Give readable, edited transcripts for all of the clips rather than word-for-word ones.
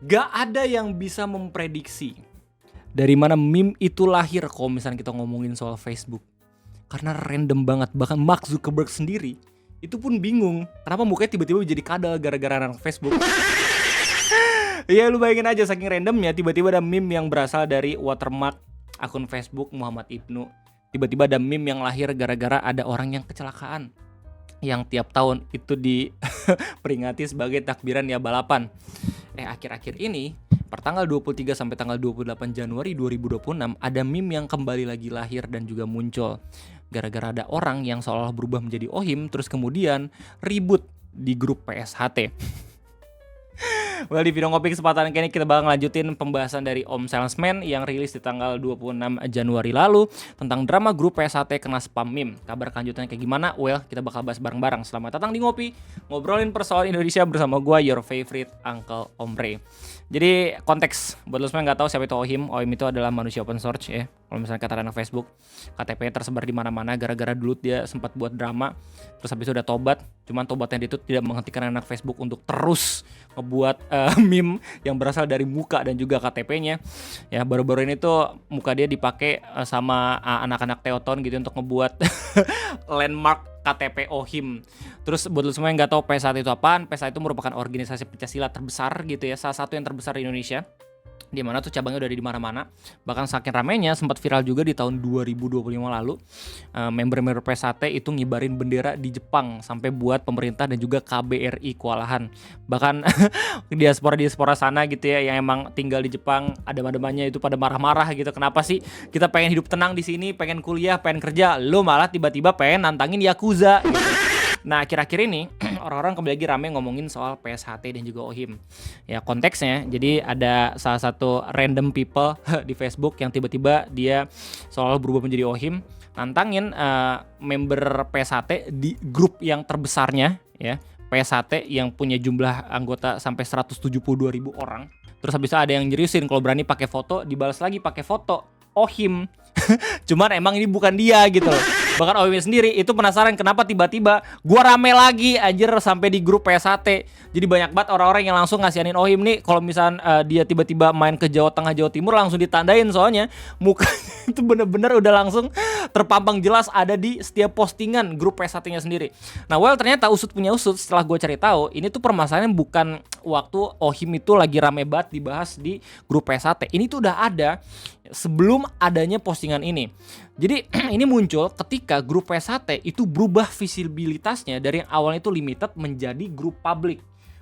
Gak ada yang bisa memprediksi dari mana meme itu lahir kalau misalnya kita ngomongin soal Facebook. Karena random banget, bahkan Mark Zuckerberg sendiri itu pun bingung kenapa mukanya tiba-tiba jadi kadal gara-gara anak Facebook. Iya, lu bayangin aja saking randomnya tiba-tiba ada meme yang berasal dari watermark akun Facebook Muhammad Ibnu. Tiba-tiba ada meme yang lahir gara-gara ada orang yang kecelakaan, yang tiap tahun itu diperingati sebagai takbiran ya balapan. Akhir-akhir ini pertanggal 23 sampai tanggal 28 Januari 2026 ada meme yang kembali lagi lahir dan juga muncul gara-gara ada orang yang seolah berubah menjadi Ohim terus kemudian ribut di grup PSHT. Well, di video ngopi kesempatan kali ini kita bakal ngelanjutin pembahasan dari Om Salesman yang rilis di tanggal 26 Januari lalu tentang drama grup PSHT kena spam meme. Kabar kelanjutannya kayak gimana? Well, kita bakal bahas bareng-bareng. Selamat datang di Ngopi, ngobrolin persoalan Indonesia bersama gue, your favorite Uncle Ombre. Jadi konteks buat lo semua nggak tahu siapa itu Ohim. Ohim itu adalah manusia open source ya. Kalau misalnya kata anak Facebook, KTP tersebar di mana-mana gara-gara dulu dia sempat buat drama. Terus habis itu udah tobat. Cuman tobatnya itu tidak menghentikan anak Facebook untuk terus ngebuat meme yang berasal dari muka dan juga KTP-nya. Ya baru-baru ini tuh muka dia dipakai sama anak-anak Teoton gitu untuk ngebuat landmark KTP Ohim. Terus buat lu semua yang nggak tahu PSHT itu apaan, PSHT itu merupakan organisasi Pancasila terbesar gitu ya, salah satu yang terbesar di Indonesia. Di mana tuh cabangnya udah ada di mana-mana. Bahkan saking ramainya sempat viral juga di tahun 2025 lalu. Member-member PSHT itu ngibarin bendera di Jepang sampai buat pemerintah dan juga KBRI kewalahan. Bahkan diaspora sana gitu ya yang emang tinggal di Jepang, adem-ademannya itu pada marah-marah gitu. Kenapa sih kita pengen hidup tenang di sini, pengen kuliah, pengen kerja, lo malah tiba-tiba pengen nantangin Yakuza gitu. Nah, akhir-akhir ini orang-orang kembali lagi rame ngomongin soal PSHT dan juga Ohim. Ya, konteksnya jadi ada salah satu random people di Facebook yang tiba-tiba dia seolah berubah menjadi Ohim, nantangin member PSHT di grup yang terbesarnya ya. PSHT yang punya jumlah anggota sampai 172.000 orang. Terus habis itu ada yang nyeriusin kalau berani pakai foto, dibalas lagi pakai foto Ohim. Cuman emang ini bukan dia gitu loh. Bahkan Ohim sendiri itu penasaran kenapa tiba-tiba gua rame lagi anjir sampai di grup PSHT. Jadi banyak banget orang-orang yang langsung ngasihanin Ohim nih kalau misalnya dia tiba-tiba main ke Jawa Tengah, Jawa Timur langsung ditandain soalnya mukanya itu bener-bener udah langsung terpampang jelas ada di setiap postingan grup PSHT-nya sendiri. Nah, well ternyata usut punya usut setelah gue cari tahu ini tuh permasalahannya bukan waktu Ohim itu lagi rame banget dibahas di grup PSHT. Ini tuh udah ada sebelum adanya postingan ini. Jadi ini muncul ketika grup PSHT itu berubah visibilitasnya dari yang awalnya itu limited menjadi grup publik.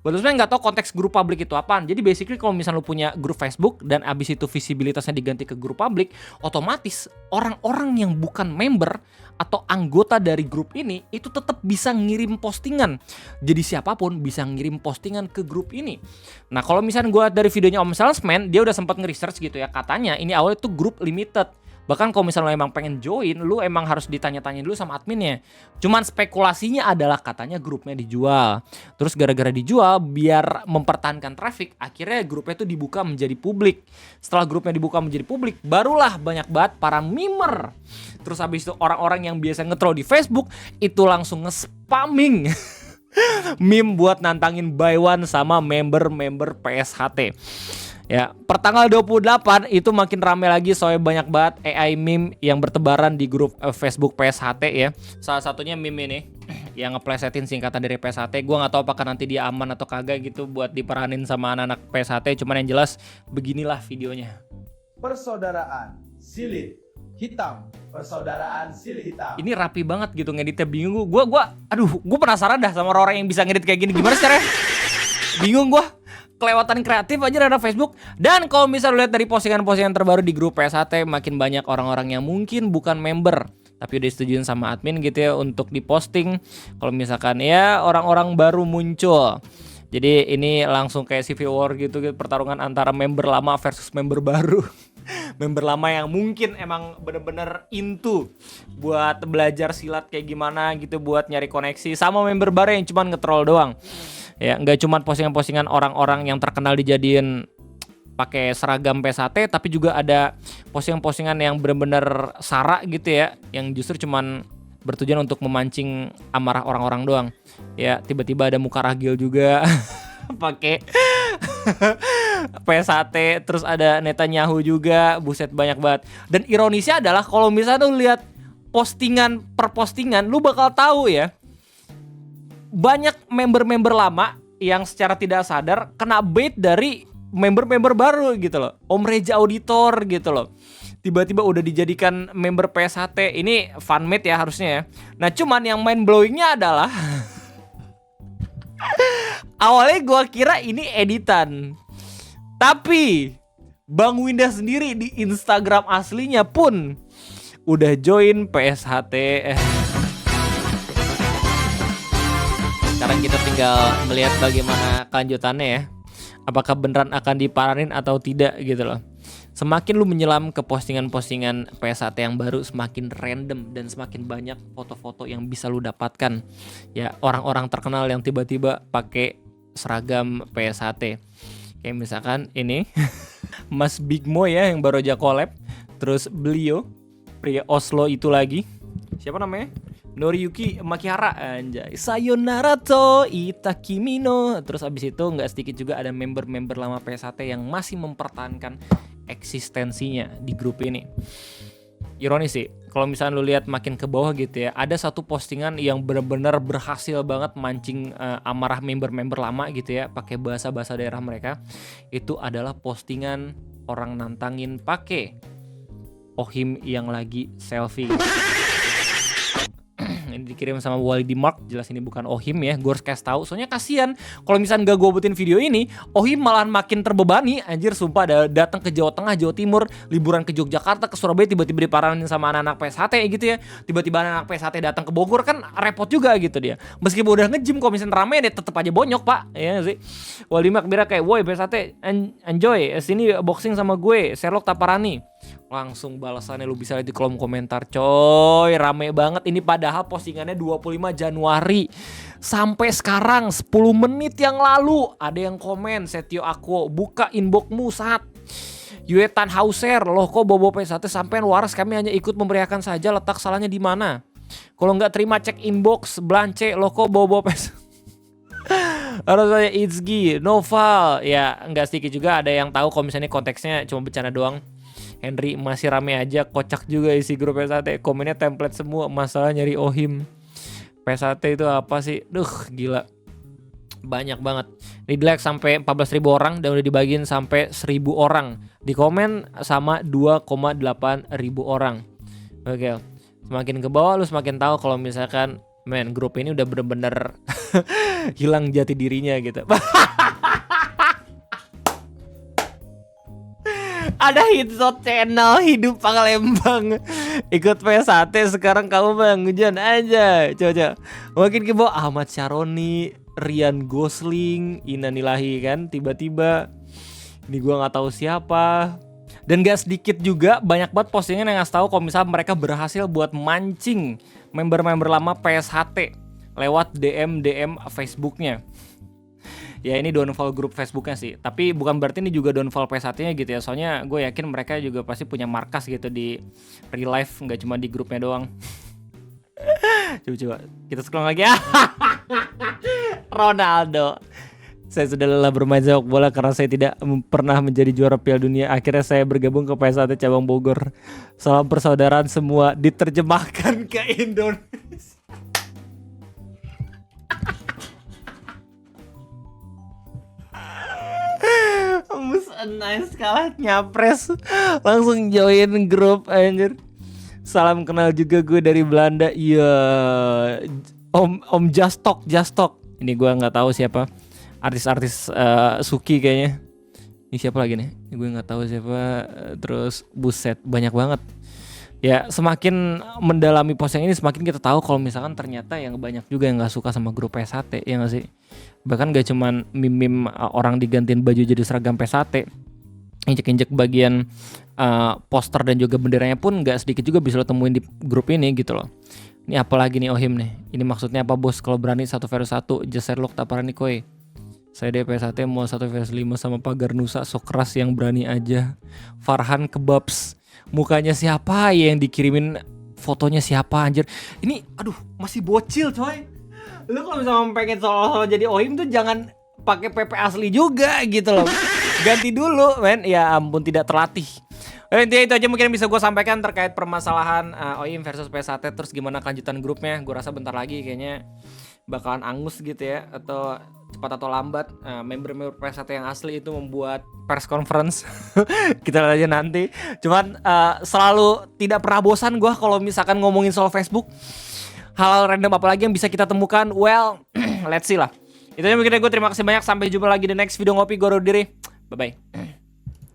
Buat sebenarnya nggak tahu konteks grup publik itu apaan. Jadi basically kalau misalnya lu punya grup Facebook dan abis itu visibilitasnya diganti ke grup publik, otomatis orang-orang yang bukan member atau anggota dari grup ini itu tetap bisa ngirim postingan. Jadi siapapun bisa ngirim postingan ke grup ini. Nah kalau misalnya gue dari videonya Om Salesman, dia udah sempat nge-research gitu ya, katanya ini awalnya tuh grup limited. Bahkan kalau misalnya lo emang pengen join, lu emang harus ditanya-tanya dulu sama adminnya. Cuman spekulasinya adalah katanya grupnya dijual. Terus gara-gara dijual, biar mempertahankan traffic, akhirnya grupnya itu dibuka menjadi publik. Setelah grupnya dibuka menjadi publik, barulah banyak banget para memer. Terus habis itu orang-orang yang biasa nge-troll di Facebook, itu langsung nge-spamming meme buat nantangin buy one sama member-member PSHT. Ya, pertanggal 28 itu makin rame lagi soalnya banyak banget AI meme yang bertebaran di grup Facebook PSHT ya. Salah satunya meme ini yang ngeplesetin singkatan dari PSHT. Gua nggak tahu apakah nanti dia aman atau kagak gitu buat diperanin sama anak-anak PSHT. Cuman yang jelas beginilah videonya. Persaudaraan Silit Hitam. Persaudaraan Silit Hitam. Ini rapi banget gitu ngeditnya, bingung gua. Gua penasaran dah sama orang yang bisa ngedit kayak gini. Gimana caranya? Bingung gua. Kelewatan kreatif aja ada Facebook. Dan kalau misalnya lihat dari postingan-postingan terbaru di grup PSHT, makin banyak orang-orang yang mungkin bukan member tapi udah disetujuin sama admin gitu ya untuk diposting kalau misalkan ya orang-orang baru muncul. Jadi ini langsung kayak civil war gitu, pertarungan antara member lama versus member baru. Member lama yang mungkin emang bener-bener into buat belajar silat kayak gimana gitu, buat nyari koneksi, sama member baru yang cuma nge-troll doang. Ya, nggak cuma postingan-postingan orang-orang yang terkenal dijadiin pakai seragam PSHT, tapi juga ada postingan-postingan yang benar-benar sara gitu ya, yang justru cuman bertujuan untuk memancing amarah orang-orang doang. Ya, tiba-tiba ada muka ragil juga pakai PSHT, terus ada Netanyahu juga, buset banyak banget. Dan ironisnya adalah kalau misalnya lu lihat postingan per postingan, lu bakal tahu ya, banyak member-member lama yang secara tidak sadar kena bait dari member-member baru gitu loh. Om Reja Auditor gitu loh. Tiba-tiba udah dijadikan member PSHT. Ini fanmade ya harusnya ya. Nah cuman yang mind blowingnya adalah awalnya gue kira ini editan, tapi Bang Winda sendiri di Instagram aslinya pun udah join PSHT. Sekarang kita tinggal melihat bagaimana kelanjutannya ya. Apakah beneran akan diparanin atau tidak gitu loh. Semakin lu menyelam ke postingan-postingan PSHT yang baru, semakin random dan semakin banyak foto-foto yang bisa lu dapatkan. Ya, orang-orang terkenal yang tiba-tiba pakai seragam PSHT. Kayak misalkan ini Mas Big Mo ya yang baru aja collab. Terus beliau pria Oslo itu lagi. Siapa namanya? Noriyuki Makihara, anjay. Sayonara to Itakimi no. Terus abis itu nggak sedikit juga ada member-member lama PSHT yang masih mempertahankan eksistensinya di grup ini. Ironis sih, kalau misalnya lu lihat makin ke bawah gitu ya, ada satu postingan yang benar-benar berhasil banget mancing amarah member-member lama gitu ya, pakai bahasa-bahasa daerah mereka. Itu adalah postingan orang nantangin pakai Ohim yang lagi selfie. Ini dikirim sama Walidi Mark, jelas ini bukan Ohim ya. Gue harus kasih tahu, soalnya kasihan kalau misalnya gak gue buatin video ini, Ohim malahan makin terbebani. Anjir sumpah, datang ke Jawa Tengah, Jawa Timur, liburan ke Yogyakarta, ke Surabaya, tiba-tiba diparanin sama anak-anak PSHT gitu ya. Tiba-tiba anak PSHT datang ke Bogor, kan repot juga gitu dia. Meskipun udah nge-gym, kalau misalnya rame dia tetep aja bonyok pak, ya sih. Walidi Mark bilang kayak, woi PSHT enjoy, sini boxing sama gue, Sherlock Taparani. Langsung balasannya lu bisa lihat di kolom komentar, coy, rame banget. Ini padahal postingannya 25 Januari. Sampai sekarang 10 menit yang lalu ada yang komen, Setio Ako, buka inboxmu saat Yuetan Hauser, loh kok bobo PSHT sampean waras, kami hanya ikut memberiakan saja, letak salahnya di mana? Kalau nggak terima cek inbox, Blance, loh kok bobo PSHT. Harus saya Itzgi, Noval, ya nggak sedikit juga ada yang tahu kalau misalnya konteksnya cuma bercanda doang. Henry masih rame aja, kocak juga isi grup PSHT, komennya template semua, masalah nyari Ohim. PSHT itu apa sih? Duh gila, banyak banget. Di like sampai 14.000 orang dan udah dibagiin sampai 1.000 orang. Di komen sama 2,8 ribu orang. Oke, semakin ke bawah lu semakin tahu kalau misalkan men grup ini udah bener-bener hilang jati dirinya gitu. Ada Hitshot Channel hidup Palembang, ikut PSHT sekarang kamu Bang hujan aja. Coba makin ke bawah Ahmad Syaroni, Ryan Gosling, Innalillahi kan tiba-tiba ini gua nggak tahu siapa. Dan gak sedikit juga banyak banget postingan yang ngasih tahu kalau misalnya mereka berhasil buat mancing member-member lama PSHT lewat DM Facebooknya. Ya ini downfall grup Facebooknya sih. Tapi bukan berarti ini juga downfall PSHT-nya gitu ya. Soalnya gue yakin mereka juga pasti punya markas gitu di real life, gak cuma di grupnya doang. Coba kita scroll lagi ya. Ronaldo. Saya sudah lelah bermain sepak bola karena saya tidak pernah menjadi juara Piala Dunia. Akhirnya saya bergabung ke PSHT cabang Bogor. Salam persaudaraan semua, diterjemahkan ke Indonesia. Nice kalah nyapres, langsung join grup anjir. Salam kenal juga gue dari Belanda. Iya, Om Jastok. Ini gue nggak tahu siapa, artis Suki kayaknya. Ini siapa lagi nih? Ini gue nggak tahu siapa. Terus buset banyak banget. Ya semakin mendalami posting ini semakin kita tahu kalau misalkan ternyata yang banyak juga yang nggak suka sama grup PSHT, ya nggak sih? Bahkan gak cuman meme orang digantiin baju jadi seragam PSHT, injek-injek bagian poster dan juga benderanya pun gak sedikit juga bisa lo temuin di grup ini gitu loh. Ini apa lagi nih Ohim nih? Ini maksudnya apa bos? Kalau berani 1 versus 1, Sherlock Taparani koi. Saya dari PSHT mau 1 versus 5 sama Pagar Nusa, so keras yang berani aja. Farhan Kebabs, mukanya siapa ya yang dikirimin fotonya siapa anjir? Ini aduh masih bocil coy. Lu kalau misalnya pengen soal jadi Ohim tuh jangan pakai PP asli juga gitu loh. Ganti dulu men. Ya ampun tidak terlatih. Intinya itu aja mungkin yang bisa gue sampaikan terkait permasalahan OIM versus PSAT. Terus gimana kelanjutan grupnya. Gue rasa bentar lagi kayaknya bakalan angus gitu ya. Atau cepat atau lambat member-member PSAT yang asli itu membuat press conference. Kita lihat aja nanti. Cuman selalu tidak pernah bosan gue kalau misalkan ngomongin soal Facebook. Hal random apa lagi yang bisa kita temukan. Well, let's see lah. Itu aja mungkin gue terima kasih banyak. Sampai jumpa lagi di next video ngopi. Gue undur diri. Bye-bye.